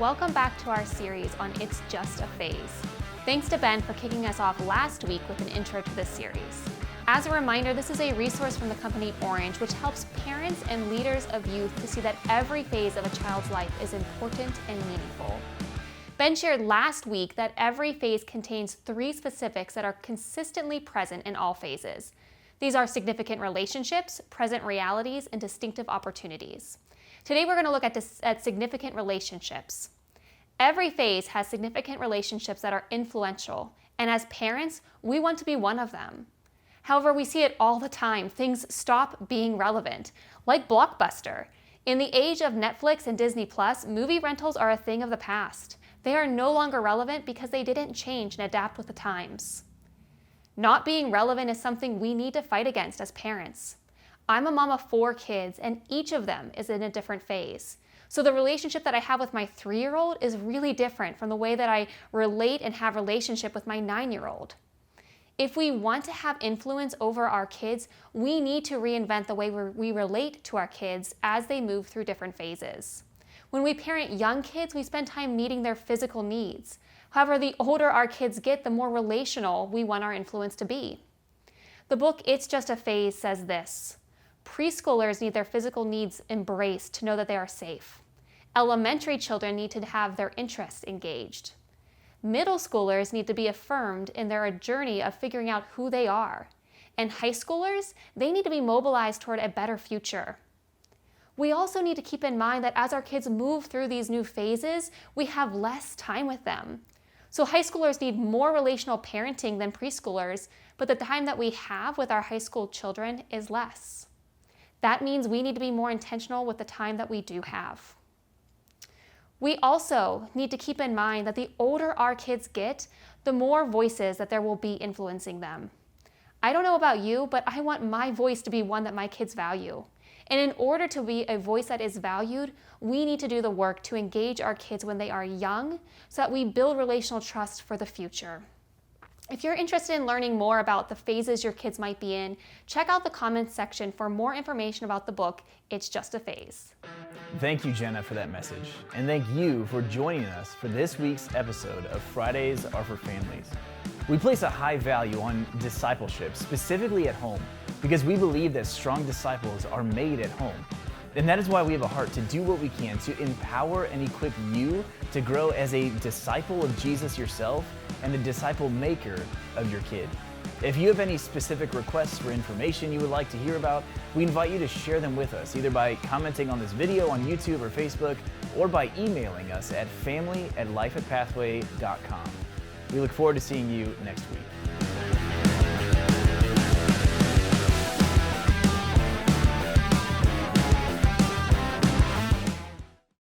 welcome back to our series on It's Just a Phase. Thanks to Ben for kicking us off last week with an intro to this series. As a reminder, this is a resource from the company Orange, which helps parents and leaders of youth to see that every phase of a child's life is important and meaningful. Ben shared last week that every phase contains 3 specifics that are consistently present in all phases. These are significant relationships, present realities, and distinctive opportunities. Today we're going to look at significant relationships. Every phase has significant relationships that are influential, and as parents, we want to be one of them. However, we see it all the time. Things stop being relevant, like Blockbuster. In the age of Netflix and Disney Plus, movie rentals are a thing of the past. They are no longer relevant because they didn't change and adapt with the times. Not being relevant is something we need to fight against as parents. I'm a mom of 4 kids, and each of them is in a different phase. So the relationship that I have with my 3-year-old is really different from the way that I relate and have relationship with my 9-year-old. If we want to have influence over our kids, we need to reinvent the way we relate to our kids as they move through different phases. When we parent young kids, we spend time meeting their physical needs. However, the older our kids get, the more relational we want our influence to be. The book It's Just a Phase says this: preschoolers need their physical needs embraced to know that they are safe. Elementary children need to have their interests engaged. Middle schoolers need to be affirmed in their journey of figuring out who they are. And high schoolers, they need to be mobilized toward a better future. We also need to keep in mind that as our kids move through these new phases, we have less time with them. So high schoolers need more relational parenting than preschoolers, but the time that we have with our high school children is less. That means we need to be more intentional with the time that we do have. We also need to keep in mind that the older our kids get, the more voices that there will be influencing them. I don't know about you, but I want my voice to be one that my kids value. And in order to be a voice that is valued, we need to do the work to engage our kids when they are young so that we build relational trust for the future. If you're interested in learning more about the phases your kids might be in, check out the comments section for more information about the book, It's Just a Phase. Thank you, Jenna, for that message. And thank you for joining us for this week's episode of Fridays Are for Families. We place a high value on discipleship, specifically at home, because we believe that strong disciples are made at home. And that is why we have a heart to do what we can to empower and equip you to grow as a disciple of Jesus yourself and the disciple maker of your kid. If you have any specific requests for information you would like to hear about, we invite you to share them with us, either by commenting on this video on YouTube or Facebook, or by emailing us at family@lifeatpathway.com. We look forward to seeing you next week.